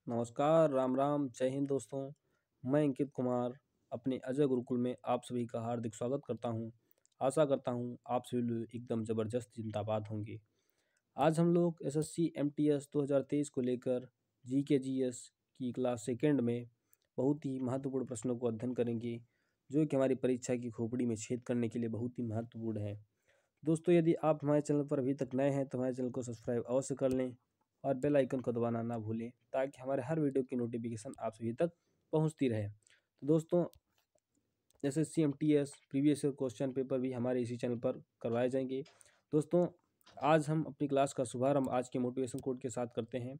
नमस्कार, राम राम, जय हिंद दोस्तों। मैं अंकित कुमार अपने अजय गुरुकुल में आप सभी का हार्दिक स्वागत करता हूं। आशा करता हूं आप सभी लोग एकदम ज़बरदस्त जिंदाबाद होंगे। आज हम लोग एसएससी एमटीएस 2023 को लेकर जीके जीएस की क्लास सेकेंड में बहुत ही महत्वपूर्ण प्रश्नों को अध्ययन करेंगे, जो कि हमारी परीक्षा की खोपड़ी में छेद करने के लिए बहुत ही महत्वपूर्ण है। दोस्तों, यदि आप हमारे चैनल पर अभी तक नए हैं तो हमारे चैनल को सब्सक्राइब अवश्य कर लें और बेल आइकन को दबाना ना भूलें, ताकि हमारे हर वीडियो की नोटिफिकेशन आप सभी तक पहुंचती रहे। तो दोस्तों, SSC MTS previous year question paper भी हमारे इसी चैनल पर करवाए जाएंगे। दोस्तों, आज हम अपनी क्लास का शुभारंभ आज के मोटिवेशन कोट के साथ करते हैं।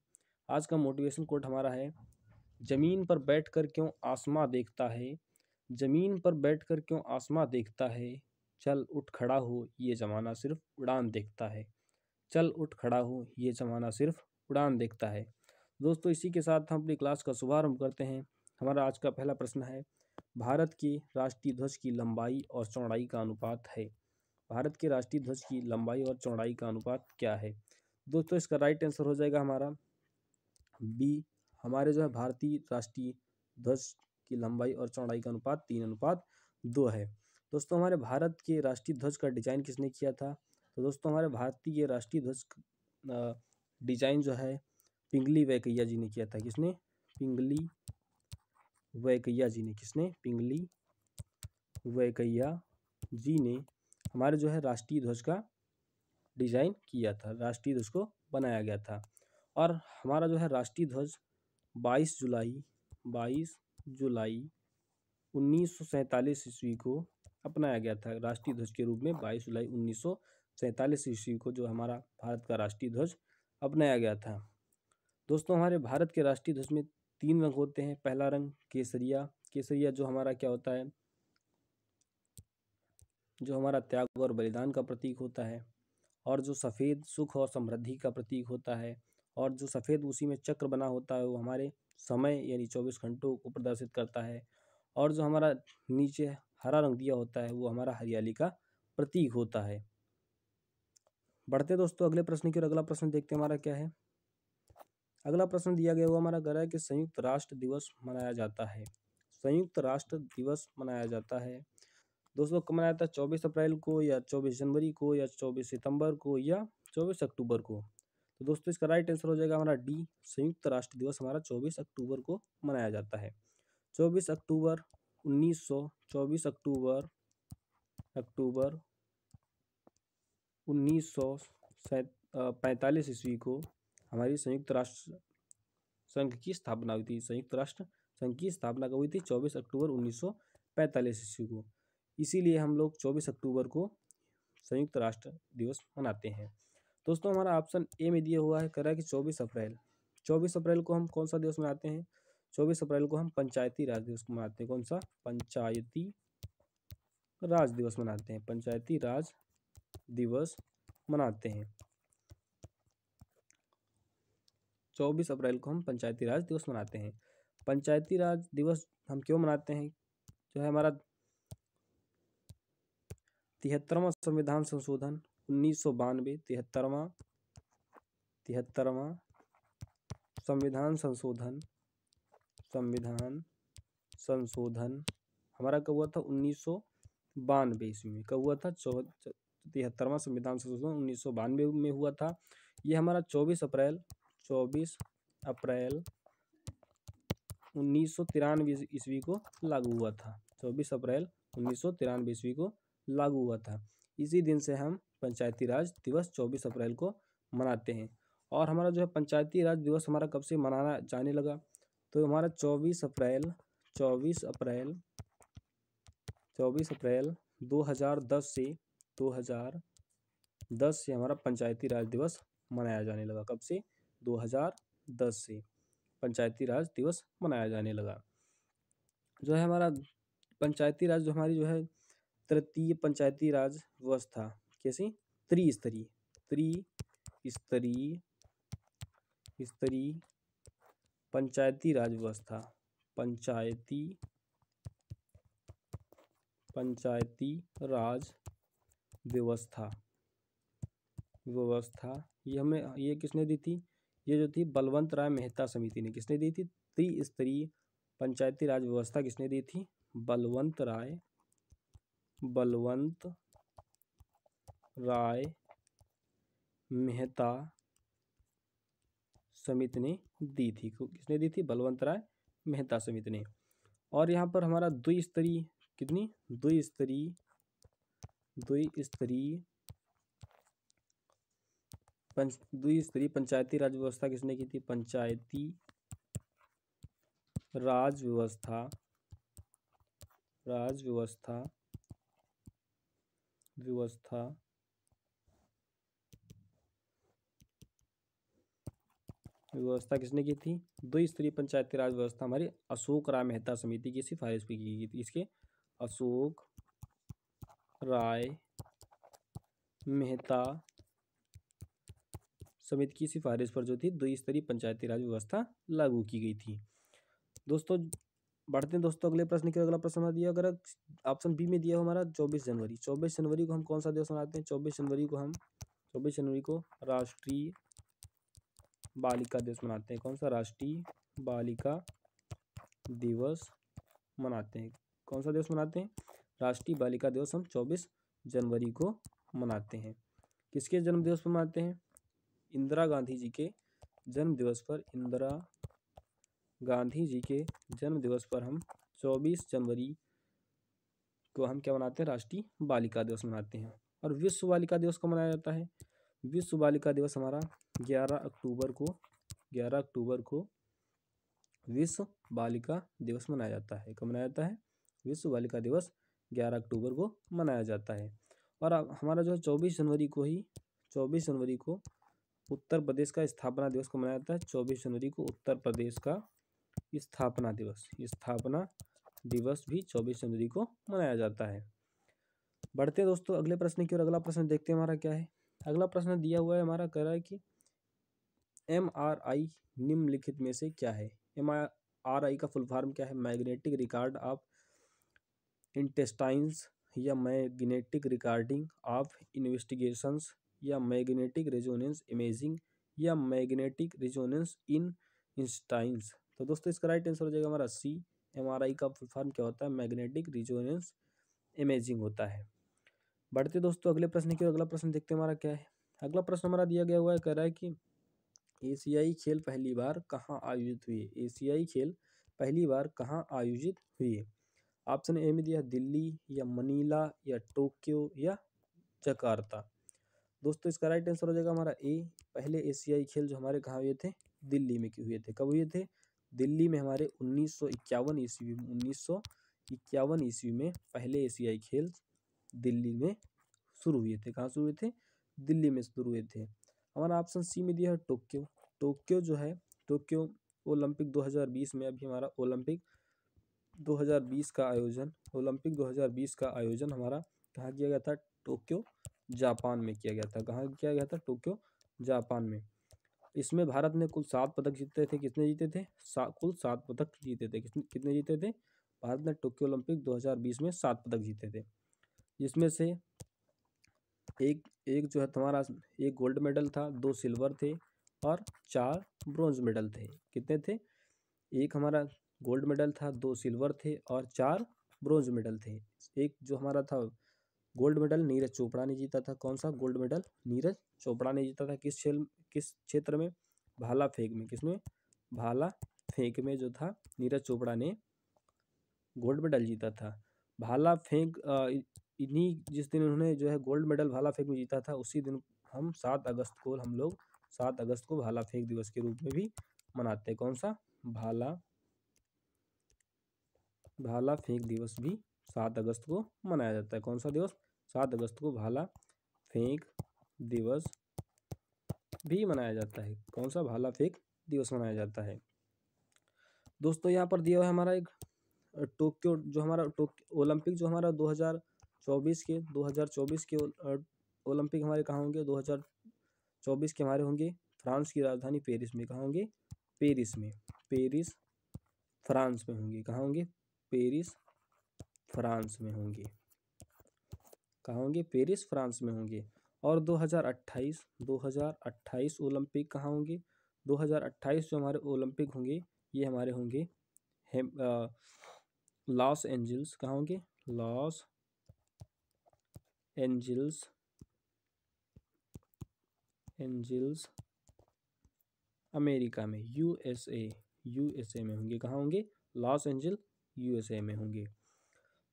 आज का मोटिवेशन कोट हमारा है, जमीन पर बैठकर क्यों आसमां देखता है, जमीन पर बैठकर क्यों आसमां देखता है, चल उठ खड़ा हो ये ज़माना सिर्फ उड़ान देखता है, चल उठ खड़ा हो ये ज़माना सिर्फ उड़ान देखता है। दोस्तों, इसी के साथ हम अपनी क्लास का शुभारंभ करते हैं। हमारा आज का पहला प्रश्न है, भारत के राष्ट्रीय ध्वज की लंबाई और चौड़ाई का अनुपात है। भारत के राष्ट्रीय ध्वज की लंबाई और चौड़ाई का अनुपात क्या है। दोस्तों, इसका राइट आंसर हो जाएगा हमारा बी। हमारे जो है भारतीय राष्ट्रीय ध्वज की लंबाई और चौड़ाई का अनुपात 3:2 है। दोस्तों, हमारे भारत के राष्ट्रीय ध्वज का डिजाइन किसने किया था। तो दोस्तों, हमारे भारतीय राष्ट्रीय ध्वज डिजाइन जो है पिंगली वेंकैया जी ने किया था। किसने? पिंगली वेंकैया जी ने। किसने? पिंगली वेंकैया जी ने हमारे जो है राष्ट्रीय ध्वज का डिजाइन किया था, राष्ट्रीय ध्वज को बनाया गया था। और हमारा जो है राष्ट्रीय ध्वज 22 जुलाई 1947 ईस्वी को अपनाया गया था। राष्ट्रीय ध्वज के रूप में 22 जुलाई 1947 ईस्वी को जो हमारा भारत का राष्ट्रीय ध्वज अपनाया गया था। दोस्तों, हमारे भारत के राष्ट्रीय ध्वज में 3 रंग होते हैं। पहला रंग केसरिया। केसरिया जो हमारा क्या होता है, जो हमारा त्याग और बलिदान का प्रतीक होता है। और जो सफ़ेद सुख और समृद्धि का प्रतीक होता है। और जो सफ़ेद उसी में चक्र बना होता है वो हमारे समय यानी 24 घंटों को प्रदर्शित करता है। और जो हमारा नीचे हरा रंग दिया होता है वो हमारा हरियाली का प्रतीक होता है। बढ़ते दोस्तों अगले प्रश्न की ओर। अगला प्रश्न देखते हैं हमारा क्या है। अगला प्रश्न दिया गया वो हमारा कह रहा है कि संयुक्त राष्ट्र दिवस मनाया जाता है। संयुक्त राष्ट्र दिवस मनाया जाता है दोस्तों कब मनाया जाता है? 24 अप्रैल को या 24 जनवरी को या 24 सितंबर को या 24 अक्टूबर को। तो दोस्तों, इसका राइट आंसर हो जाएगा हमारा डी। संयुक्त राष्ट्र दिवस हमारा 24 अक्टूबर को मनाया जाता है। 24 अक्टूबर 1945 ईस्वी को हमारी संयुक्त राष्ट्र संघ की स्थापना हुई थी। संयुक्त राष्ट्र संघ की स्थापना कब हुई थी? 24 अक्टूबर 1945 ईस्वी को। इसीलिए हम लोग 24 अक्टूबर को संयुक्त राष्ट्र दिवस मनाते हैं। दोस्तों, हमारा ऑप्शन ए में दिया हुआ है, कह रहा है कि 24 अप्रैल। 24 अप्रैल को हम कौन सा दिवस मनाते हैं? 24 अप्रैल को हम पंचायती राज दिवस मनाते हैं। कौन सा? पंचायती राज दिवस मनाते हैं। पंचायती राज दिवस मनाते हैं। 24 अप्रैल को हम पंचायती राज दिवस मनाते हैं। पंचायती राज दिवस हम क्यों मनाते हैं? जो है हमारा 73वां संविधान संशोधन 1992, 73वां संविधान संशोधन हमारा कब हुआ था? 1992 ईस्वी में। कब हुआ था? 73वां संविधान संशोधन 1992 में हुआ था। ये हमारा 24 अप्रैल 1993 ईस्वी को लागू हुआ था। 24 अप्रैल 1993 ईस्वी को लागू हुआ था। इसी दिन से हम पंचायती राज दिवस 24 अप्रैल को मनाते हैं। और हमारा जो है पंचायती राज दिवस हमारा कब से मनाना जाने लगा? तो हमारा 24 अप्रैल 2010 से हमारा पंचायती राज दिवस मनाया जाने लगा। कब से? 2010 से पंचायती राज दिवस मनाया जाने लगा। जो है हमारा पंचायती राज जो हमारी जो है तृतीय पंचायती राज व्यवस्था। कैसी? त्रिस्तरीय पंचायती राज व्यवस्था। पंचायती राज व्यवस्था ये किसने दी थी? ये जो थी बलवंत राय मेहता समिति ने किसने दी थी? त्रिस्तरीय पंचायती राज व्यवस्था किसने दी थी? बलवंत राय मेहता समिति ने दी थी। किसने दी थी? बलवंत राय मेहता समिति ने। और यहाँ पर हमारा द्विस्तरीय कितनी द्विस्तरीय पंचायती राज व्यवस्था किसने की थी? पंचायती राज व्यवस्था किसने की थी? द्विस्तरीय पंचायती राज व्यवस्था हमारी अशोक राय मेहता समिति की सिफारिश पे की गई थी। इसके अशोक राय मेहता समिति की सिफारिश पर जो थी द्विस्तरीय पंचायती राज व्यवस्था लागू की गई थी। दोस्तों बढ़ते हैं दोस्तों अगले प्रश्न की। अगला प्रश्न दिया अगर ऑप्शन बी में दिया हमारा 24 जनवरी। 24 जनवरी को हम कौन सा दिवस मनाते हैं? 24 जनवरी को राष्ट्रीय बालिका दिवस मनाते हैं। कौन सा? राष्ट्रीय बालिका दिवस मनाते हैं। कौन सा दिवस मनाते हैं? राष्ट्रीय बालिका दिवस हम 24 जनवरी को मनाते हैं। किसके जन्म दिवस पर मनाते हैं? इंदिरा गांधी जी के जन्म दिवस पर। इंदिरा गांधी जी के जन्म दिवस पर हम 24 जनवरी को हम क्या मनाते हैं? राष्ट्रीय बालिका दिवस मनाते हैं। और विश्व बालिका दिवस कब मनाया जाता है? विश्व बालिका दिवस हमारा 11 अक्टूबर को विश्व बालिका दिवस मनाया जाता है। कब मनाया जाता है? विश्व बालिका दिवस 11 अक्टूबर को मनाया जाता है। और हमारा जो है 24 जनवरी को उत्तर प्रदेश का स्थापना दिवस को मनाया जाता है। 24 जनवरी को उत्तर प्रदेश का स्थापना दिवस भी 24 जनवरी को मनाया जाता है। बढ़ते हैं दोस्तों अगले प्रश्न की ओर। अगला प्रश्न देखते हैं हमारा क्या है। अगला प्रश्न दिया हुआ है हमारा, कह रहा है कि MRI निम्नलिखित में से क्या है? MRI का फुल फॉर्म क्या है? मैग्नेटिक रिकॉर्ड ऑफ इंटेस्टाइन्स, या मैग्नेटिक रिकॉर्डिंग ऑफ इन्वेस्टिगेशंस, या मैग्नेटिक रेजोनेंस इमेजिंग, या मैग्नेटिक रेजोनेंस इन इंस्टाइन्स। तो दोस्तों इसका राइट आंसर हो जाएगा हमारा सी। MRI का फुल फॉर्म क्या होता है? मैग्नेटिक रेजोनेंस इमेजिंग होता है। बढ़ते दोस्तों अगले प्रश्न की ओर। अगला प्रश्न देखते हैं हमारा क्या है। अगला प्रश्न हमारा दिया गया हुआ है, कह रहा है कि एशियाई खेल पहली बार कहाँ आयोजित हुए? एशियाई खेल पहली बार कहाँ आयोजित हुए? ऑप्शन ए में दिया दिल्ली, या मनीला, या टोक्यो, या जकार्ता। दोस्तों इसका राइट आंसर हो जाएगा हमारा ए। पहले एशियाई खेल जो हमारे कहाँ हुए थे? दिल्ली में हुए थे। कब हुए थे? दिल्ली में हमारे 1951 ईस्वी में पहले एशियाई खेल दिल्ली में शुरू हुए थे। कहाँ शुरू हुए थे? दिल्ली में शुरू हुए थे। हमारा ऑप्शन सी में दिया है टोक्यो। टोक्यो जो है, टोक्यो ओलंपिक 2020 में अभी हमारा ओलंपिक 2020 का आयोजन हमारा कहाँ किया गया था? टोक्यो जापान में किया गया था। कहाँ किया गया था? टोक्यो जापान में। इसमें भारत ने कुल 7 पदक जीते थे। कितने जीते थे? कुल 7 पदक जीते थे। कितने जीते थे? भारत ने टोक्यो ओलंपिक 2020 में 7 पदक जीते थे, जिसमें से एक जो है तुम्हारा एक गोल्ड मेडल था, 2 सिल्वर थे और 4 ब्रॉन्ज मेडल थे। कितने थे? एक हमारा गोल्ड मेडल था, 2 सिल्वर थे और 4 ब्रॉन्ज मेडल थे। एक जो हमारा था गोल्ड मेडल नीरज चोपड़ा ने जीता था। कौन सा गोल्ड मेडल? नीरज चोपड़ा ने जीता था। किस क्षेत्र में? भाला फेंक में। किसमें? भाला फेंक में जो था नीरज चोपड़ा ने गोल्ड मेडल जीता था। भाला फेंक जिस दिन उन्होंने जो है गोल्ड मेडल भाला फेंक में जीता था, उसी दिन हम 7 अगस्त को भाला फेंक दिवस के रूप में भी मनाते हैं। कौन सा? भाला फेंक दिवस भी 7 अगस्त को मनाया जाता है। कौन सा दिवस? 7 अगस्त को भाला फेंक दिवस भी मनाया जाता है। कौन सा? भाला फेंक दिवस मनाया जाता है। दोस्तों यहाँ पर दिया हुआ है हमारा एक टोक्यो जो हमारा ओलंपिक जो हमारा 2024 के ओलंपिक हमारे कहाँ होंगे? 2024 के हमारे होंगे फ्रांस की राजधानी पेरिस में। कहाँ होंगे? पेरिस में। पेरिस फ्रांस में होंगे। कहाँ होंगे? पेरिस फ्रांस में होंगे। कहाँ होंगे? पेरिस फ्रांस में होंगे। और 2028 ओलंपिक कहाँ होंगे? 2028 जो हमारे ओलंपिक होंगे ये हमारे होंगे लॉस एंजल्स, कहाँ होंगे? लॉस एंजल्स, अमेरिका में, यूएसए में होंगे। कहाँ होंगे? लॉस एंजल, यूएसए में होंगे।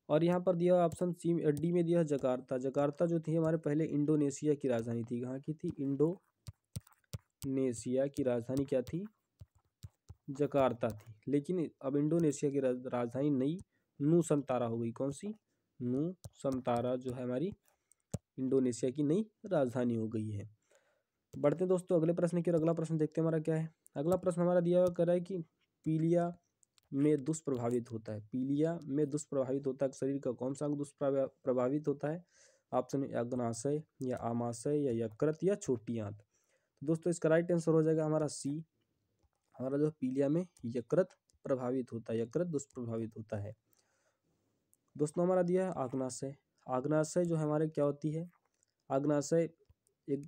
और यहाँ पर दिया ऑप्शन सी, डी में दिया जकार्ता। जकार्ता जो थी हमारे पहले इंडोनेशिया की राजधानी थी। कहाँ की थी? इंडोनेशिया की राजधानी क्या थी? जकार्ता थी। लेकिन अब इंडोनेशिया की राजधानी नई नूसंतारा हो गई। कौन सी? नूसंतारा जो है हमारी इंडोनेशिया की नई राजधानी हो गई है। बढ़ते हैं दोस्तों अगले प्रश्न की ओर। अगला प्रश्न देखते हैं हमारा क्या है। अगला प्रश्न हमारा दिया हुआ कर रहा है कि पीलिया में दुष्प्रभावित होता है। पीलिया में दुष्प्रभावित होता है शरीर का कौन सा अंग दुष्प्रभावित होता है? ऑप्शन अग्नाशय या आमाशय या यकृत या छोटी आंत। तो दोस्तों इसका राइट आंसर हो जाएगा हमारा सी। हमारा जो पीलिया में यकृत प्रभावित होता है, यकृत दुष्प्रभावित होता है। दोस्तों हमारा दिया है आग्नाशय। आग्नाशय जो हमारे क्या होती है? आग्नाशय एक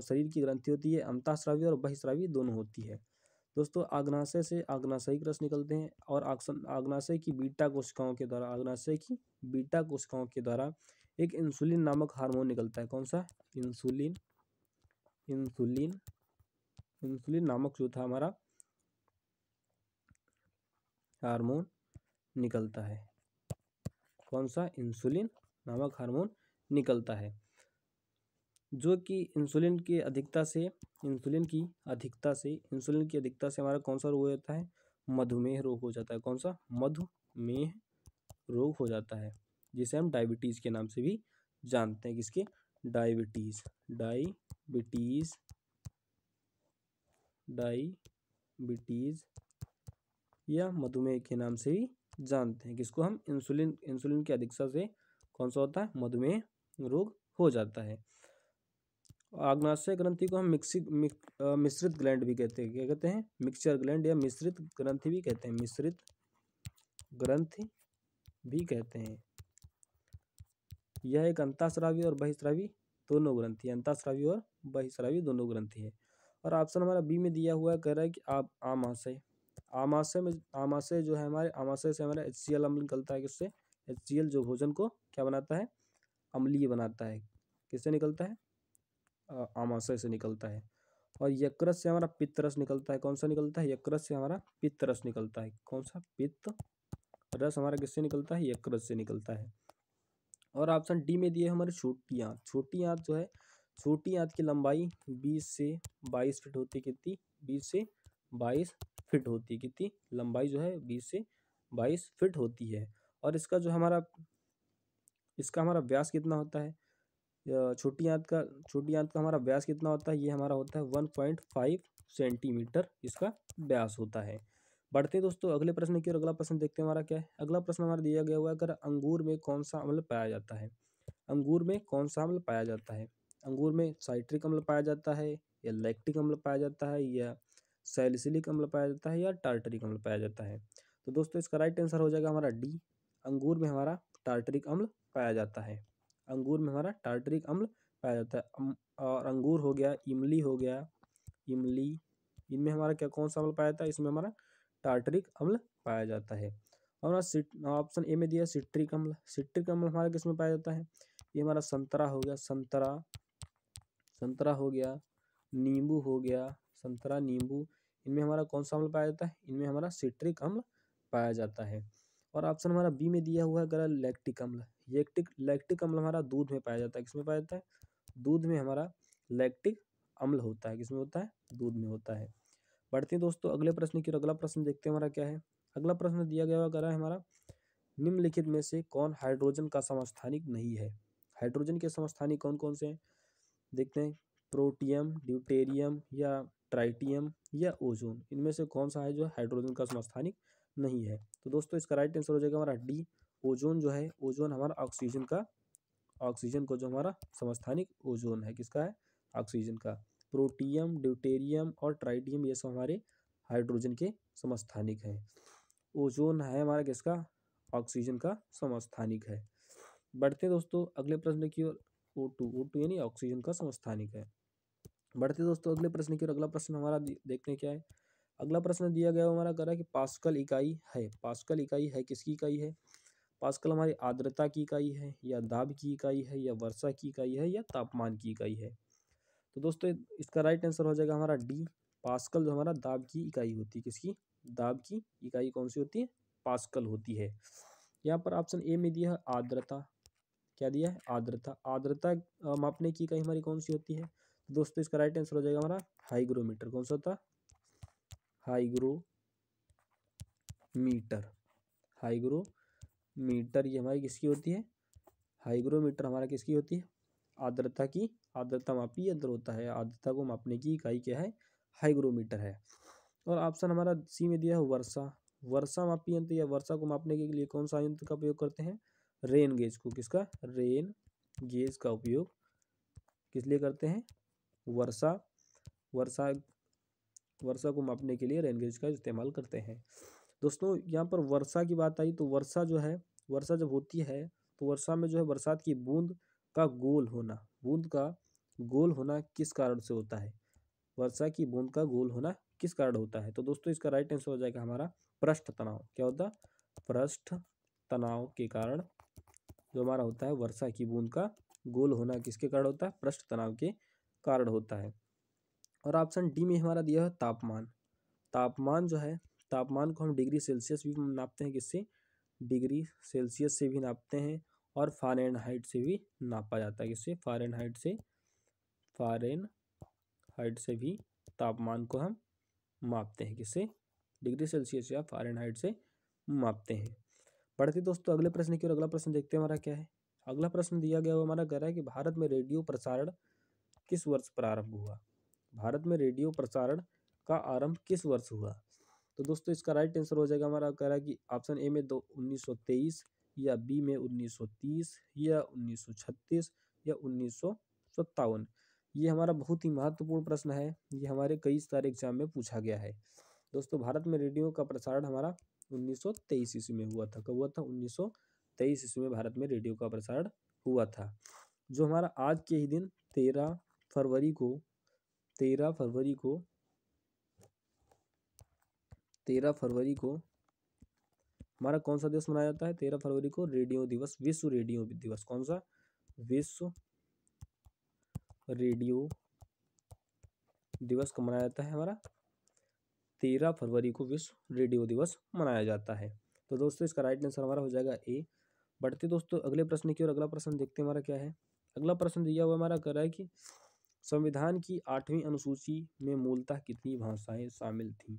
शरीर की ग्रंथि होती है, अंतःस्रावी और बहिस्रावी दोनों होती है। दोस्तों आग्नाशय से आग्नाशयिक रस निकलते हैं और आग्नाशय की बीटा कोशिकाओं के द्वारा, आग्नाशय की बीटा कोशिकाओं के द्वारा एक इंसुलिन नामक हार्मोन निकलता है। कौन सा? इंसुलिन। इंसुलिन नामक जो था हमारा हार्मोन निकलता है। कौन सा? इंसुलिन नामक हार्मोन निकलता है, जो कि इंसुलिन की अधिकता से हमारा कौन सा रोग हो जाता है? मधुमेह रोग हो जाता है। कौन सा? मधुमेह रोग हो जाता है, जिसे हम डायबिटीज के नाम से भी जानते हैं। किसके? डायबिटीज या मधुमेह के नाम से भी जानते हैं। किसको हम? इंसुलिन की अधिकता से कौन सा होता है? मधुमेह रोग हो जाता है। आग्नाशय ग्रंथि को हम मिश्रित ग्लैंड भी कहते हैं। क्या कहते हैं? मिक्सचर ग्लैंड या मिश्रित ग्रंथि भी कहते हैं। मिश्रित ग्रंथि भी कहते हैं। यह एक अंतःस्रावी और बहिस्रावी दोनों ग्रंथि है। अंतःस्रावी और बहिस्रावी दोनों ग्रंथि है। और ऑप्शन हमारा बी में दिया हुआ है, कह रहा है कि आमाशय। आमाशय जो है हमारे, आमाशय से हमारा HCl अम्ल निकलता है। किससे? HCl जो भोजन को क्या बनाता है? अम्लीय बनाता है। किससे निकलता है? आमाशय से निकलता है। और यकृत से हमारा पित्त रस निकलता है। कौन सा निकलता है? यकृत से हमारा पित्त रस निकलता है। कौन सा? पित्त रस हमारा किससे निकलता है? यकृत से निकलता है। और ऑप्शन डी में दिए हमारे छोटी आंत। छोटी आंत जो है, छोटी आंत की लंबाई 20 से 22 फीट होती है। कितनी? 20 से 22 फीट होती है। कितनी लंबाई जो है? 20 से 22 फीट होती है। और इसका हमारा व्यास कितना होता है? छोटी आंत का हमारा व्यास कितना होता है? ये हमारा होता है 1.5 सेंटीमीटर इसका व्यास होता है। बढ़ते हैं दोस्तों अगले प्रश्न की ओर। अगला प्रश्न देखते हैं हमारा क्या है। अगला प्रश्न हमारा दिया गया हुआ है, अगर अंगूर में कौन सा अम्ल पाया जाता है? अंगूर में कौन सा अम्ल पाया जाता है? अंगूर में साइट्रिक अम्ल पाया जाता है या लैक्टिक अम्ल पाया जाता है या सैलिसिलिक अम्ल पाया जाता है या टार्टरिक अम्ल पाया जाता है? तो दोस्तों इसका राइट आंसर हो जाएगा हमारा डी। अंगूर में हमारा टार्टरिक अम्ल पाया जाता है। अंगूर में हमारा टार्टरिक अम्ल पाया जाता है। और अंगूर हो गया, इमली हो गया, इनमें हमारा क्या कौन सा अम्ल पाया जाता है? इसमें हमारा टार्टरिक अम्ल पाया जाता है। और ऑप्शन ए में दिया सिट्रिक अम्ल। सिट्रिक अम्ल हमारा किसमें पाया जाता है? ये हमारा संतरा हो गया, संतरा हो गया, नींबू हो गया, संतरा, नींबू, इनमें हमारा कौन सा अम्ल पाया जाता है? इनमें हमारा सिट्रिक अम्ल पाया जाता है। और ऑप्शन हमारा बी में दिया हुआ है अगर लैक्टिक अम्ल। लैक्टिक अम्ल हमारा दूध में पाया जाता है। किसमें पाया जाता है? दूध में हमारा लैक्टिक अम्ल होता है। किसमें होता है? दूध में होता है। बढ़ते हैं दोस्तों अगले प्रश्न की ओर। अगला प्रश्न देखते हैं हमारा क्या है। अगला प्रश्न दिया गया है हमारा, निम्नलिखित में से कौन हाइड्रोजन का समस्थानिक नहीं है? हाइड्रोजन के समस्थानिक कौन कौन से हैं? देखते हैं। प्रोटियम, ड्यूटेरियम या ट्राइटियम या ओजोन, इनमें से कौन सा है जो हाइड्रोजन का समस्थानिक नहीं है? तो दोस्तों इसका राइट आंसर हो जाएगा हमारा डी। ओजोन जो है, ओजोन हमारा ऑक्सीजन को जो हमारा समस्थानिक ओजोन है, किसका है? ऑक्सीजन का। प्रोटियम, ड्यूटेरियम और ट्राइटियम ये सब हमारे हाइड्रोजन के समस्थानिक हैं। ओजोन है हमारा किसका? ऑक्सीजन का समस्थानिक है। बढ़ते हैं दोस्तों अगले प्रश्न की ओर। O2 यानी ऑक्सीजन का समस्थानिक है। बढ़ते दोस्तों अगले प्रश्न की ओर। अगला प्रश्न हमारा देखते हैं क्या है। अगला प्रश्न दिया गया हमारा कह रहा है कि पास्कल इकाई है। पास्कल इकाई है किसकी इकाई है? पास्कल हमारी आर्द्रता की इकाई है, या दाब की इकाई है, या वर्षा की इकाई है, या तापमान की इकाई है? तो दोस्तों इसका राइट आंसर हो जाएगा हमारा डी। पास्कल जो हमारा दाब की इकाई होती है। किसकी? दाब की इकाई कौन सी होती है? पास्कल होती है। यहाँ पर ऑप्शन ए में दिया है आर्द्रता। क्या दिया है? आर्द्रता। आर्द्रता मापने की इकाई हमारी कौन सी होती है? तो दोस्तों इसका राइट आंसर हो जाएगा हमारा हाइग्रोमीटर। कौन सा होता है? हाइग्रोमीटर। हाइग्रोमीटर ये हमारी किसकी होती है? हाइग्रोमीटर हमारा किसकी होती है? आर्द्रता की। आर्द्रता मापी यंत्र होता है। आर्द्रता को मापने की इकाई क्या है? हाइग्रोमीटर है। और ऑप्शन हमारा सी में दिया है वर्षा। वर्षा मापी यंत्र या वर्षा को मापने के लिए कौन सा यंत्र का उपयोग करते हैं? रेन गेज को। किसका? रेन गेज का उपयोग किस लिए करते हैं? वर्षा वर्षा वर्षा को मापने के लिए रेन गेज का इस्तेमाल करते हैं। दोस्तों यहाँ पर वर्षा की बात आई तो वर्षा जो है, वर्षा जब होती है तो वर्षा में जो है बरसात की बूंद का गोल होना, बूंद का गोल होना किस कारण से होता है? वर्षा की बूंद का गोल होना किस कारण होता है? तो दोस्तों इसका राइट आंसर हो जाएगा हमारा पृष्ठ तनाव। क्या होता है? पृष्ठ तनाव के कारण जो हमारा होता है वर्षा की बूंद का गोल होना किसके कारण होता है? पृष्ठ तनाव के कारण होता है। और ऑप्शन डी में हमारा दिया है तापमान। तापमान जो है, तापमान को हम डिग्री सेल्सियस भी नापते हैं। किससे? डिग्री सेल्सियस से भी नापते हैं और फ़ारेनहाइट से भी नापा जाता है। किससे? फ़ारेनहाइट से। फ़ारेनहाइट से भी तापमान को हम मापते हैं। किससे? डिग्री सेल्सियस या फ़ारेनहाइट से मापते हैं। बढ़ते दोस्तों अगले प्रश्न की ओर। अगला प्रश्न देखते हैं हमारा क्या है। अगला प्रश्न दिया गया वो हमारा कह रहा है कि भारत में रेडियो प्रसारण किस वर्ष प्रारंभ हुआ? भारत में रेडियो प्रसारण का आरंभ किस वर्ष हुआ? तो दोस्तों इसका राइट आंसर हो जाएगा हमारा कह रहा है कि ऑप्शन ए में 1923, या बी में 1930, या 1936, या 1957। ये हमारा बहुत ही महत्वपूर्ण प्रश्न है। ये हमारे कई सारे एग्जाम में पूछा गया है। दोस्तों भारत में रेडियो का प्रसारण हमारा 1923 ईस्वी में हुआ था। कब हुआ था? 1923 ईस्वी में भारत में रेडियो का प्रसारण हुआ था। जो हमारा आज के ही दिन 13 फरवरी को हमारा कौन सा दिवस मनाया जाता है? 13 फरवरी को रेडियो दिवस, विश्व रेडियो दिवस। कौन सा? विश्व रेडियो दिवस कब मनाया जाता है? हमारा 13 फरवरी को विश्व रेडियो दिवस मनाया जाता है। तो दोस्तों इसका राइट आंसर हमारा हो जाएगा ए। बढ़ते दोस्तों अगले प्रश्न की ओर। अगला प्रश्न देखते हैं हमारा क्या है। अगला प्रश्न दिया हुआ हमारा कह रहा है कि संविधान की 8वीं अनुसूची में मूलतः कितनी भाषाएं शामिल थीं?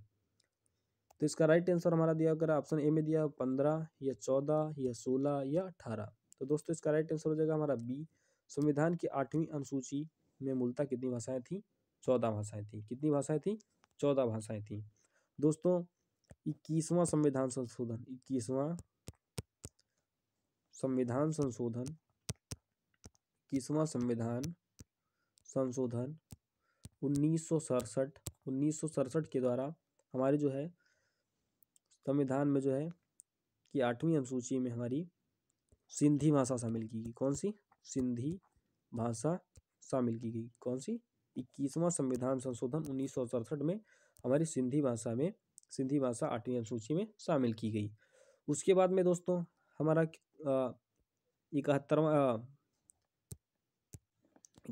तो इसका राइट आंसर हमारा दिया कर ऑप्शन ए में दिया 15, या 14, या 16, या 18। तो दोस्तों इसका राइट आंसर हो जाएगा हमारा बी। संविधान की 8वीं अनुसूची में मूलतः कितनी भाषाएं थी? 14 भाषाएं थी। कितनी भाषाएं थी? 14 भाषाएं थी। दोस्तों 21वां संविधान संशोधन, 21वां संविधान संशोधन 21वां संविधान संशोधन 1967 के द्वारा हमारे जो है संविधान में जो है कि 8वीं अनुसूची में हमारी सिंधी भाषा शामिल की गई। कौन सी? सिंधी भाषा शामिल की गई। कौन सी? 21वां संविधान संशोधन 1967 में हमारी सिंधी भाषा 8वीं अनुसूची में शामिल की गई। उसके बाद में दोस्तों हमारा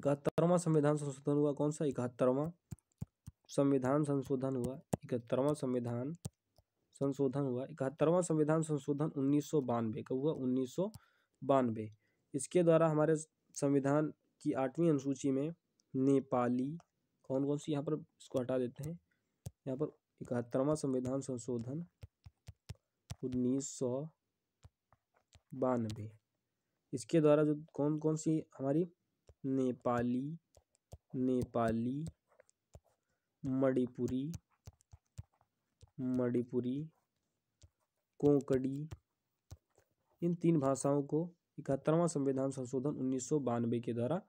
71वां संविधान संशोधन हुआ। कौन सा? 71वां संविधान संशोधन हुआ। 71वां संविधान संशोधन हुआ। 71वां संविधान संशोधन 1992। कब हुआ? 1992। इसके द्वारा हमारे संविधान की 8वीं अनुसूची में नेपाली, कौन कौन सी, यहाँ पर इसको हटा देते हैं। यहाँ पर 71वां संविधान संशोधन 1992, इसके द्वारा जो कौन कौन सी हमारी नेपाली, मणिपुरी, कोंकणी, इन 3 भाषाओं को 71वां संविधान संशोधन 1992 के द्वारा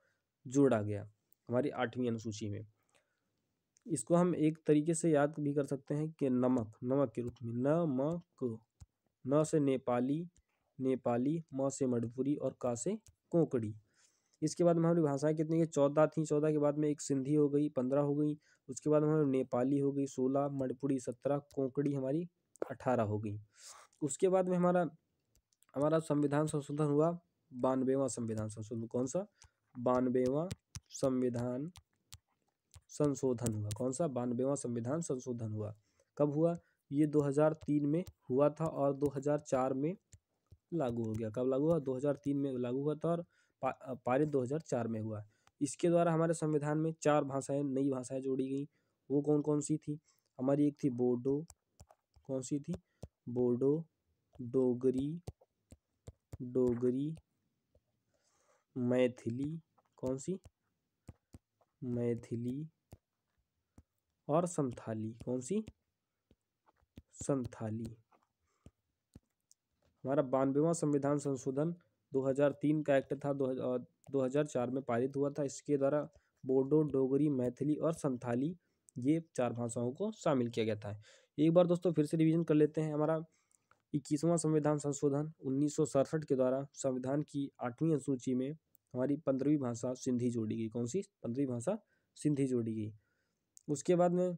जोड़ा गया हमारी 8वीं अनुसूची में। इसको हम एक तरीके से याद भी कर सकते हैं कि नमक के रूप में। नमक, न से नेपाली, म से मणिपुरी, और का से कोंकणी। इसके बाद में हमारी भाषाएं कितनी है, 14 थी। 14 के बाद में एक सिंधी हो गई, 15 हो गई। उसके बाद में हमारी नेपाली हो गई 16, मणिपुरी 17, कोंकणी हमारी 18 हो गई। उसके बाद में हमारा हमारा संविधान संशोधन हुआ, 92वां संविधान संशोधन। कौन सा? 92वां संविधान संशोधन हुआ। कौन सा? 92वां संविधान संशोधन हुआ। कब हुआ? ये 2003 में हुआ था और 2004 में लागू हो गया। कब लागू हुआ? 2003 में लागू हुआ था और पारित 2004 में हुआ। इसके द्वारा हमारे संविधान में 4 भाषाएं, नई भाषाएं जोड़ी गई। वो कौन कौन सी थी? हमारी एक थी बोडो। कौन सी थी? बोडो, डोगरी, मैथिली। कौन सी? मैथिली और संथाली। कौन सी? संथाली। हमारा 92वां संविधान संशोधन 2003 का एक्ट था, 2004 में पारित हुआ था। इसके द्वारा बोडो, डोगरी, मैथिली और संथाली ये 4 भाषाओं को शामिल किया गया था। एक बार दोस्तों फिर से रिवीजन कर लेते हैं। हमारा 21वां संविधान संशोधन 1967 के द्वारा संविधान की 8वीं अनुसूची में हमारी 15वीं भाषा सिंधी जोड़ी गई। कौन सी? 15वीं भाषा सिंधी जोड़ी गई। उसके बाद में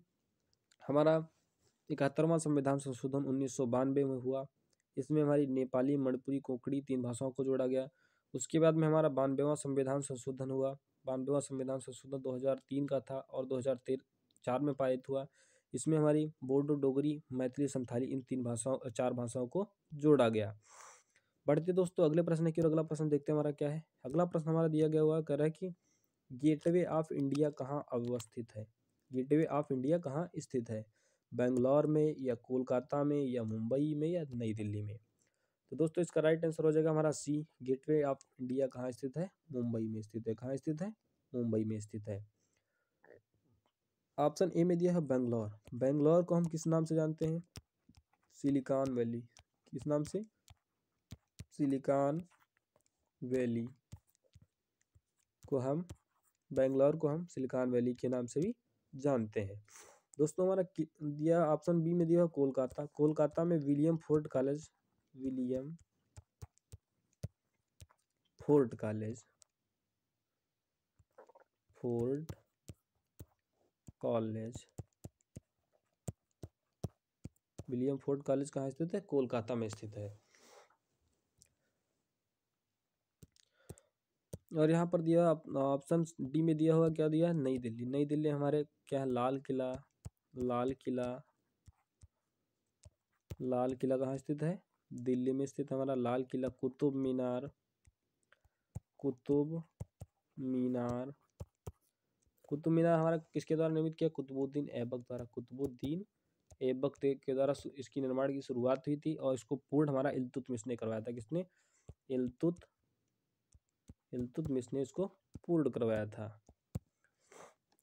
हमारा 71वां संविधान संशोधन 1992 में हुआ। इसमें हमारी नेपाली, मणिपुरी, कोंकणी 3 भाषाओं को जोड़ा गया। उसके बाद में हमारा 92वां संविधान संशोधन हुआ। 92वां संविधान संशोधन 2003 का था और 2004 में पारित हुआ। इसमें हमारी बोडो, डोगरी, मैथिली, संथाली इन 4 भाषाओं को जोड़ा गया। बढ़ते दोस्तों अगले प्रश्न की ओर। अगला प्रश्न देखते हैं हमारा क्या है। अगला प्रश्न हमारा दिया गया हुआ कह रहा है कि गेटवे ऑफ इंडिया कहाँ अवस्थित है? गेटवे ऑफ इंडिया कहाँ स्थित है? बेंगलोर में या कोलकाता में या मुंबई में या नई दिल्ली में? तो दोस्तों इसका राइट आंसर हो जाएगा हमारा सी। गेटवे ऑफ इंडिया कहाँ स्थित है? मुंबई में स्थित है। कहाँ स्थित है? मुंबई में स्थित है। ऑप्शन ए में दिया है बेंगलोर। बेंगलोर को हम किस नाम से जानते हैं? Silicon valley. किस नाम से? सिलिकॉन वैली को हम बेंगलोर को हम सिलिकॉन वैली के नाम से भी जानते हैं। दोस्तों हमारा दिया ऑप्शन बी में दिया कोलकाता। कोलकाता में William fort college, William fort college, fort college, William fort college कहाँ स्थित है? कोलकाता में स्थित है। और यहाँ पर दिया ऑप्शन डी में दिया हुआ क्या दिया है? नई दिल्ली। नई दिल्ली हमारे क्या है? लाल किला। लाल किला, लाल किला कहाँ स्थित है? दिल्ली में स्थित हमारा लाल किला। कुतुब मीनार, कुतुब मीनार, कुतुब मीनार हमारा किसके द्वारा निर्मित किया? कुतुबुद्दीन ऐबक द्वारा। कुतुबुद्दीन ऐबक के द्वारा इसकी निर्माण की शुरुआत हुई थी और इसको पूर्ण हमारा इल्तुतमिश ने करवाया था। किसने? इल्तुतमिश ने इसको पूर्ण करवाया था।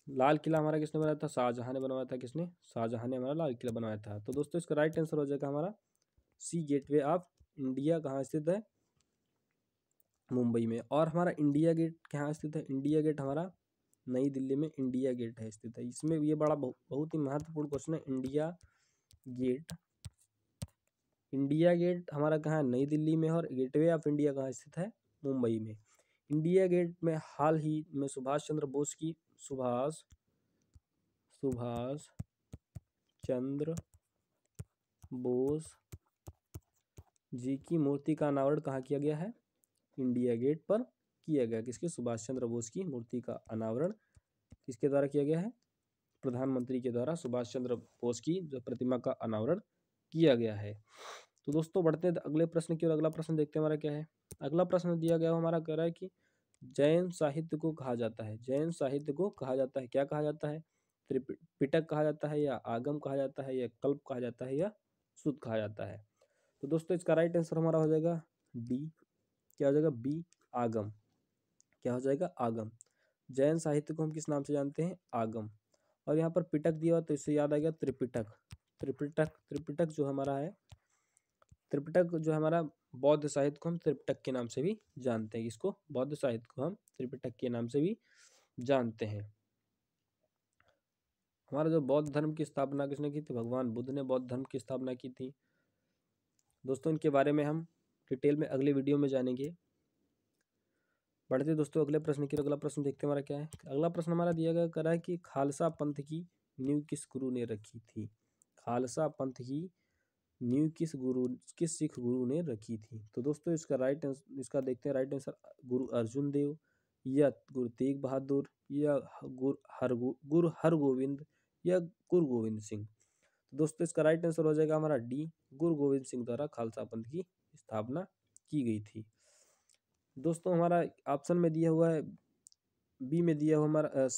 लाल किला हमारा किसने बनाया था? शाहजहां ने बनवाया था। किसने? शाहजहां ने हमारा लाल किला बनवाया था। तो दोस्तों इसका राइट आंसर हो जाएगा हमारा सी। गेटवे ऑफ इंडिया कहाँ स्थित है? मुंबई में। और हमारा इंडिया गेट कहाँ स्थित है? इंडिया गेट हमारा नई दिल्ली में इंडिया गेट है स्थित है। इसमें ये बड़ा बहुत ही महत्वपूर्ण क्वेश्चन है। इंडिया गेट, इंडिया गेट हमारा कहाँ? नई दिल्ली में। और गेटवे ऑफ इंडिया कहाँ स्थित है? मुंबई में। इंडिया गेट में हाल ही में सुभाष चंद्र बोस जी की मूर्ति का अनावरण कहाँ किया गया है? इंडिया गेट पर किया गया। किसके? सुभाष चंद्र बोस की मूर्ति का अनावरण किसके द्वारा किया गया है? प्रधानमंत्री के द्वारा सुभाष चंद्र बोस की जो प्रतिमा का अनावरण किया गया है। तो दोस्तों बढ़ते हैं अगले प्रश्न की ओर। अगला प्रश्न देखते हैं हमारा क्या है। अगला प्रश्न दिया गया हमारा कह रहा है कि जैन साहित्य को कहा जाता है, जैन साहित्य को कहा जाता है, क्या कहा जाता है? त्रिपिटक कहा जाता है या आगम कहा जाता है या कल्प कहा जाता है या सुत कहा जाता है? तो दोस्तों इसका राइट आंसर हमारा हो जाएगा डी। क्या हो जाएगा? बी, आगम। क्या हो जाएगा? आगम। जैन साहित्य को हम किस नाम से जानते हैं? आगम। और यहाँ पर पिटक दिया हुआ तो इससे याद आ गया त्रिपिटक। त्रिपिटक जो हमारा है, त्रिपिटक जो हमारा बौद्ध साहित्य को हम त्रिपिटक के नाम से भी जानते हैं। इसको बौद्ध साहित्य को हम त्रिपिटक के नाम से भी जानते हैं। हमारा जो बौद्ध धर्म की स्थापना किसने की थी? भगवान बुद्ध ने बौद्ध धर्म की स्थापना की थी। दोस्तों इनके बारे में हम डिटेल में अगले वीडियो में जानेंगे। बढ़ते दोस्तों अगले प्रश्न की ओर। अगला प्रश्न देखते हैं हमारा क्या है। अगला प्रश्न हमारा दिया गया कह रहा है कि खालसा पंथ की नींव किस गुरु ने रखी थी। खालसा पंथ की नींव किस सिख गुरु ने रखी थी। तो दोस्तों इसका देखते हैं राइट आंसर। गुरु अर्जुन देव, या गुरु तेग बहादुर, या गुरु हरगोविंद, या गुरु गोविंद सिंह। तो दोस्तों इसका राइट आंसर हो जाएगा हमारा डी, गुरु गोविंद सिंह द्वारा खालसा पंथ की स्थापना की गई थी। दोस्तों हमारा ऑप्शन में दिया हुआ है, बी में दिया हुआ हमारा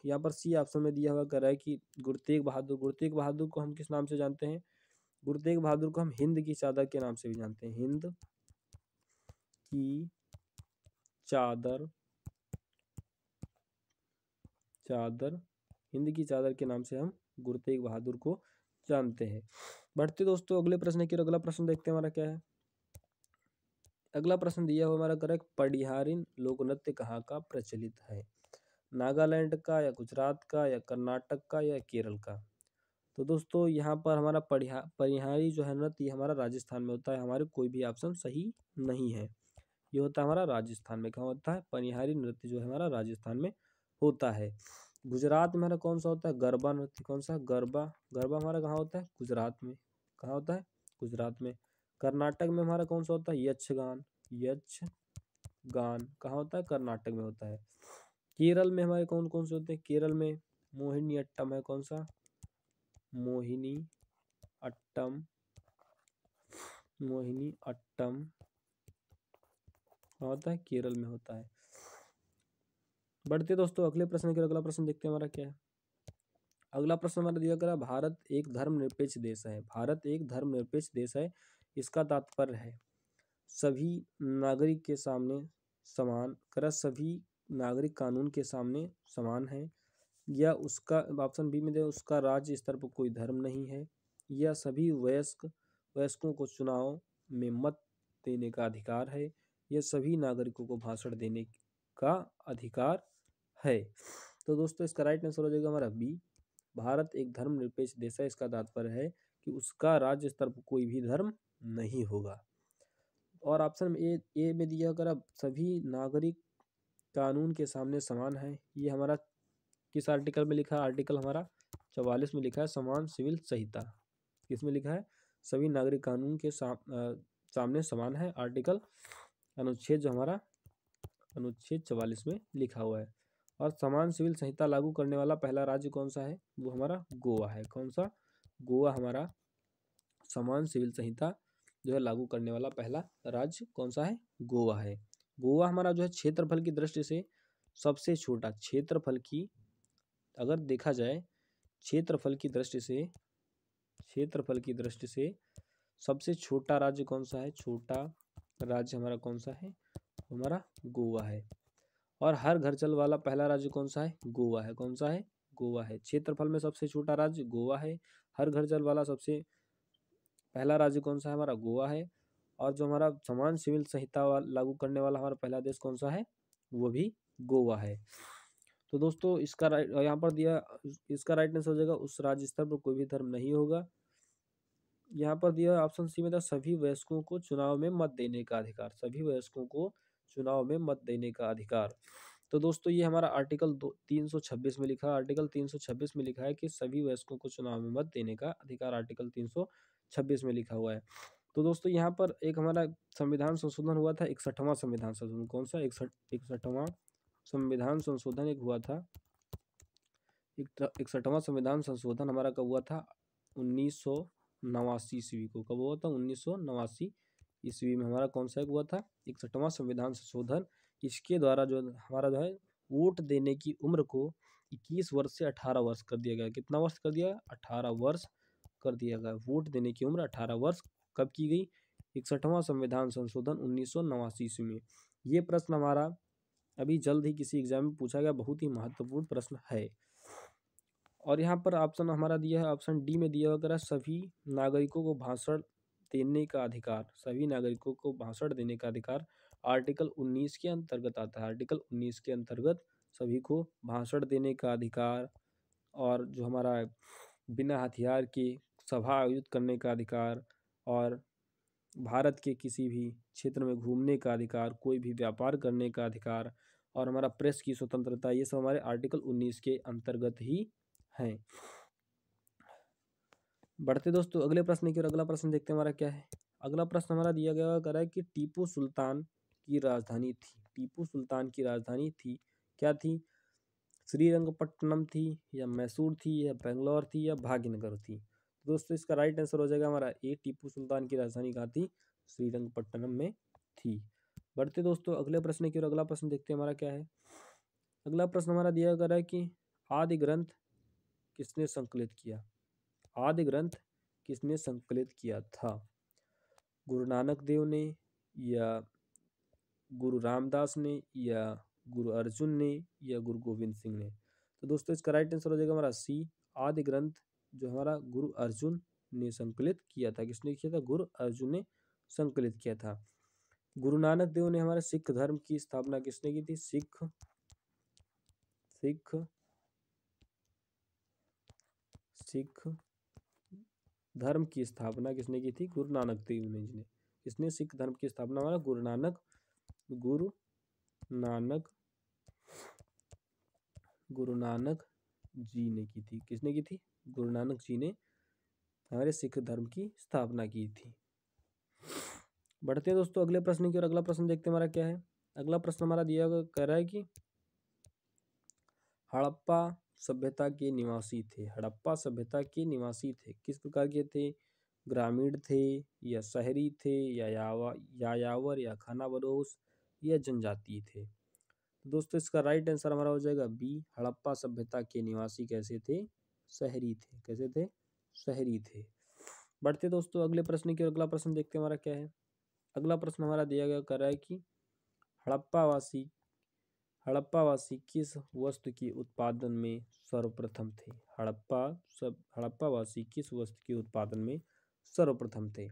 यहाँ पर सी ऑप्शन में दिया हुआ कह रहा है कि गुरु तेग बहादुर। गुरु तेग बहादुर को हम किस नाम से जानते हैं। गुरु तेग बहादुर को हम हिंद की चादर के नाम से भी जानते हैं। हिंद की चादर, हिंद की चादर के नाम से हम गुरु तेग बहादुर को जानते हैं। बढ़ते दोस्तों अगले प्रश्न की ओर। अगला प्रश्न देखते हैं हमारा क्या है। अगला प्रश्न दिया हुआ हमारा करेक्ट, पडिहारिन लोक नृत्य कहाँ का प्रचलित है। नागालैंड का, या गुजरात का, या कर्नाटक का, या केरल का। तो दोस्तों यहाँ पर हमारा पनिहारी जो है नृत्य, ये हमारा राजस्थान में होता है। हमारे कोई भी ऑप्शन सही नहीं है। ये होता है हमारा राजस्थान में। कहाँ होता है पनिहारी नृत्य जो है हमारा राजस्थान में होता है। गुजरात में हमारा कौन सा होता है गरबा नृत्य। कौन सा गरबा। गरबा हमारा कहाँ होता है गुजरात में। कहाँ होता है गुजरात में। कर्नाटक में हमारा कौन सा होता है यक्षगान। यक्षगान कहाँ होता है कर्नाटक में होता है। केरल में हमारे कौन कौन से होते हैं। केरल में मोहिनी अट्टम है। कौन सा मोहिनी अट्टम। मोहिनी अट्टम होता है केरल में होता है। बढ़ते दोस्तों अगले प्रश्न के। अगला प्रश्न देखते हैं हमारा क्या है। अगला प्रश्न हमारा दिया गया, भारत एक धर्मनिरपेक्ष देश है। भारत एक धर्मनिरपेक्ष देश है। इसका तात्पर्य है सभी नागरिक के सामने समान कर, सभी नागरिक कानून के सामने समान है। या उसका ऑप्शन बी में दे, उसका राज्य स्तर पर कोई धर्म नहीं है। या सभी वयस्कों को चुनाव में मत देने का अधिकार है। यह सभी नागरिकों को भाषण देने का अधिकार है। तो दोस्तों इसका राइट आंसर हो जाएगा हमारा बी, भारत एक धर्मनिरपेक्ष देश है। इसका तात्पर्य है कि उसका राज्य स्तर पर कोई भी धर्म नहीं होगा। और ऑप्शन ए में दिया कर सभी नागरिक कानून के सामने समान है। ये हमारा किस आर्टिकल में लिखा है। आर्टिकल हमारा 44 में लिखा है, समान सिविल संहिता। किसमें लिखा है सभी नागरिक कानून के सामने समान है। आर्टिकल अनुच्छेद जो हमारा अनुच्छेद 44 में लिखा हुआ है। और समान सिविल संहिता लागू करने वाला पहला राज्य कौन सा है, वो हमारा गोवा है। कौन सा गोवा हमारा समान सिविल संहिता जो है लागू करने वाला पहला राज्य कौन सा है, गोवा है। गोवा हमारा जो है क्षेत्रफल की दृष्टि से सबसे छोटा, क्षेत्रफल की अगर देखा जाए क्षेत्रफल की दृष्टि से सबसे छोटा राज्य कौन सा है, छोटा राज्य हमारा कौन सा है, हमारा गोवा है। और हर घर चल वाला पहला राज्य कौन सा है, गोवा है। कौन सा है, गोवा है। क्षेत्रफल में सबसे छोटा राज्य गोवा है। हर घर चल वाला सबसे पहला राज्य कौन सा है, हमारा गोवा है। और जो हमारा समान सिविल संहिता लागू करने वाला हमारा पहला देश कौन सा है, वो भी गोवा है। तो दोस्तों इसका राइट यहाँ पर दिया, इसका राइट आंसर हो जाएगा उस राज्य स्तर पर कोई भी धर्म नहीं होगा। यहाँ पर दिया ऑप्शन सी में था सभी वयस्कों को चुनाव में मत देने का अधिकार। सभी वयस्कों को चुनाव में मत देने का अधिकार। तो दोस्तों ये हमारा आर्टिकल 326 में लिखा है। आर्टिकल 326 में लिखा है कि सभी वयस्कों को चुनाव में मत देने का अधिकार आर्टिकल 326 में लिखा हुआ है। तो दोस्तों यहाँ पर एक हमारा संविधान संशोधन हुआ था, 61वां संविधान संशोधन। कौन सा 61वां संविधान संशोधन एक हुआ था। 61वां संविधान संशोधन हमारा कब हुआ था, 1989 ईस्वी को। कब हुआ था, 1989 ईस्वी में हमारा कौन सा एक हुआ था, 61वां संविधान संशोधन। इसके द्वारा जो हमारा जो है वोट देने की उम्र को 21 वर्ष से 18 वर्ष कर दिया गया। कितना वर्ष कर दिया, 18 वर्ष कर दिया गया। वोट देने की उम्र 18 वर्ष कब की गई, 61वां संविधान संशोधन 1989 ईस्वी में। ये प्रश्न हमारा अभी जल्द ही किसी एग्जाम में पूछा गया, बहुत ही महत्वपूर्ण प्रश्न है। और यहाँ पर ऑप्शन हमारा दिया है, ऑप्शन डी में दिया वगैरह सभी नागरिकों को भाषण देने का अधिकार। सभी नागरिकों को भाषण देने का अधिकार आर्टिकल 19 के अंतर्गत आता है। आर्टिकल 19 के अंतर्गत सभी को भाषण देने का अधिकार, और जो हमारा बिना हथियार के सभा आयोजित करने का अधिकार, और भारत के किसी भी क्षेत्र में घूमने का अधिकार, कोई भी व्यापार करने का अधिकार और हमारा प्रेस की स्वतंत्रता, ये सब हमारे आर्टिकल 19 के अंतर्गत ही हैं। बढ़ते दोस्तों अगले प्रश्न की ओर। अगला प्रश्न देखते हैं हमारा क्या है। अगला प्रश्न हमारा दिया गया कह रहा है कि टीपू सुल्तान की राजधानी थी, टीपू सुल्तान की राजधानी थी, क्या थी? श्रीरंगपट्टनम थी, या मैसूर थी, या बेंगलोर थी, या भाग्यनगर थी? दोस्तों इसका राइट आंसर हो जाएगा हमारा ए, टीपू सुल्तान की राजधानी कहाँ थी? श्रीरंगपट्टनम में थी। बढ़ते दोस्तों अगले प्रश्न की ओर। अगला प्रश्न देखते हैं हमारा क्या है। अगला प्रश्न हमारा दिया गया है कि आदि ग्रंथ किसने संकलित किया? आदि ग्रंथ किसने संकलित किया था? गुरु नानक देव ने, या गुरु रामदास ने, या गुरु अर्जुन ने, या गुरु गोविंद सिंह ने? तो दोस्तों इसका राइट आंसर हो जाएगा हमारा सी, आदि ग्रंथ जो हमारा गुरु अर्जुन ने संकलित किया था। किसने किया था? गुरु अर्जुन ने संकलित किया था। गुरु नानक देव ने हमारे सिख धर्म की स्थापना किसने की थी? सिख धर्म की स्थापना किसने की थी? गुरु नानक देव ने जी ने। किसने सिख धर्म की स्थापना? हमारा गुरु नानक जी ने की थी। किसने की थी? गुरु नानक जी ने हमारे सिख धर्म की स्थापना की थी। बढ़ते हैं दोस्तों अगले प्रश्न की ओर। अगला प्रश्न देखते हैं हमारा क्या है। अगला प्रश्न हमारा दिया गया कह रहा है कि हड़प्पा सभ्यता के निवासी थे, हड़प्पा सभ्यता के निवासी थे, किस प्रकार के थे? ग्रामीण थे, या शहरी थे, या यायावर, या खानाबदोश, या जनजातीय थे? दोस्तों इसका राइट आंसर हमारा हो जाएगा बी, हड़प्पा सभ्यता के निवासी कैसे थे? शहरी थे। कैसे थे? शहरी थे। बढ़ते दोस्तों अगले प्रश्न की ओर। अगला प्रश्न देखते हैं हमारा क्या है। अगला प्रश्न हमारा दिया गया कह रहा है कि हड़प्पावासी किस वस्तु के उत्पादन में सर्वप्रथम थे? हड़प्पावासी किस वस्तु के उत्पादन में सर्वप्रथम थे?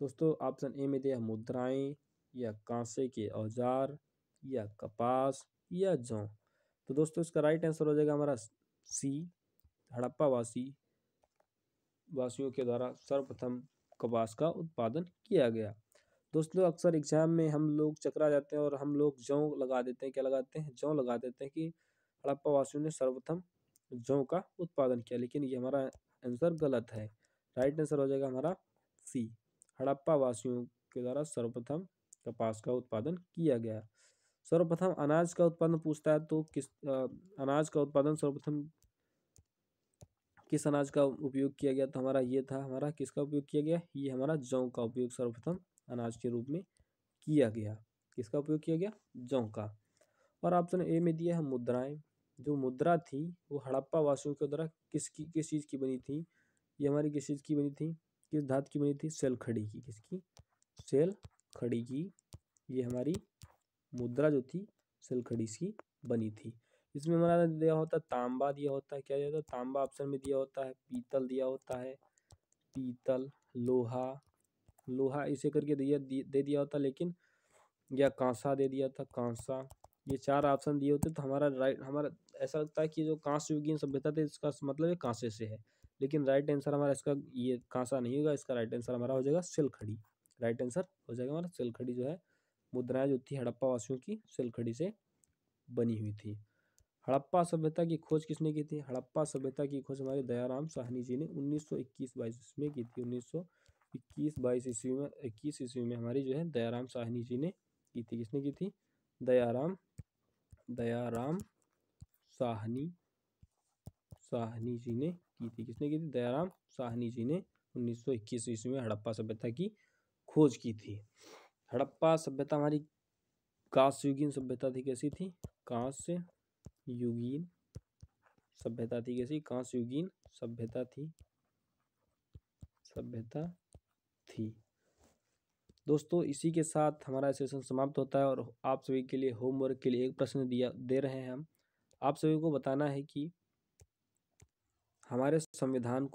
दोस्तों ऑप्शन ए में दिया मुद्राएं, या कांसे के औजार, या कपास, या जौ? तो दोस्तों इसका राइट आंसर हो जाएगा हमारा सी, वासियों के द्वारा सर्वप्रथम कपास का उत्पादन किया गया। दोस्तों अक्सर एग्जाम में हम लोग चकरा जाते हैं और हम लोग जौ लगा देते हैं। क्या लगाते हैं? जौ लगा देते हैं कि हड़प्पा वासियों ने सर्वप्रथम जौ का उत्पादन किया, लेकिन ये हमारा आंसर गलत है। राइट आंसर हो जाएगा हमारा सी, हड़प्पा वासियों के द्वारा सर्वप्रथम कपास का उत्पादन किया गया। सर्वप्रथम अनाज का उत्पादन पूछता है तो अनाज का उत्पादन सर्वप्रथम किस अनाज का उपयोग किया गया? तो हमारा ये था, हमारा किसका उपयोग किया गया? ये हमारा जौ का उपयोग सर्वप्रथम अनाज के रूप में किया गया। किसका उपयोग किया गया? जौ का। और ऑप्शन ए में दिया है मुद्राएं। जो मुद्रा थी वो हड़प्पा वासियों के द्वारा किस चीज़ की बनी थी? ये हमारी किस चीज़ की बनी थी? किस धातु की बनी थी? सेल खड़ी की। किसकी? सेल खड़ी की। ये हमारी मुद्रा जो थी सेल खड़ी की बनी थी। इसमें हमारा दिया होता है तांबा, दिया होता है, क्या दिया होता है? तांबा ऑप्शन में दिया होता है, पीतल दिया होता है, पीतल, लोहा इसे करके दे दिया होता, लेकिन या कांसा दे दिया था, कांसा। ये चार ऑप्शन दिए होते तो हमारा ऐसा लगता है कि जो कांस्य युगीन सभ्यता थे इसका मतलब ये कांसे से है, लेकिन राइट आंसर हमारा इसका ये कांसा नहीं होगा। इसका राइट आंसर हमारा हो जाएगा सिलखड़ी। राइट आंसर हो जाएगा हमारा सिलखड़ी। जो है मुद्राएं जो थी हड़प्पा वासियों की सिलखड़ी से बनी हुई थी। हड़प्पा सभ्यता की खोज किसने की थी? हड़प्पा सभ्यता की खोज हमारे दयाराम साहनी जी ने 1921-22 में की थी। 1921-22 ईस्वी में हमारी जो है दयाराम साहनी जी ने की थी। किसने की थी? दयाराम साहनी जी ने की थी। किसने की थी? दयाराम साहनी जी ने 1921 ईस्वी में हड़प्पा सभ्यता की खोज की थी। हड़प्पा सभ्यता हमारी कांस्य युगीन सभ्यता थी। कैसी थी? कांस्य युगीन सभ्यता थी। कैसी? कांस्य युगीन सभ्यता थी। दोस्तों इसी के साथ हमारा सेशन समाप्त होता है और आप सभी के लिए होमवर्क के लिए एक प्रश्न दे रहे हैं हम। आप सभी को बताना है कि हमारे संविधान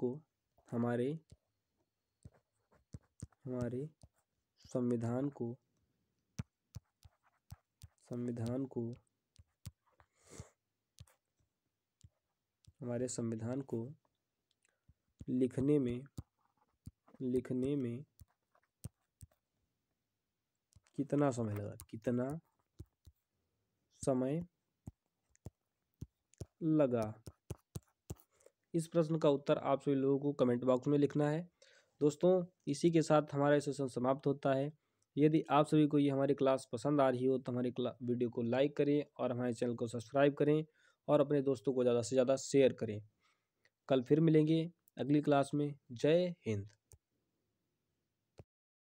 को लिखने में कितना समय लगा, कितना समय लगा। इस प्रश्न का उत्तर आप सभी लोगों को कमेंट बॉक्स में लिखना है। दोस्तों, इसी के साथ हमारा सेशन समाप्त होता है। यदि आप सभी को ये हमारी क्लास पसंद आ रही हो तो हमारी वीडियो को लाइक करें और हमारे चैनल को सब्सक्राइब करें और अपने दोस्तों को ज़्यादा से ज़्यादा शेयर करें। कल फिर मिलेंगे अगली क्लास में। जय हिंद।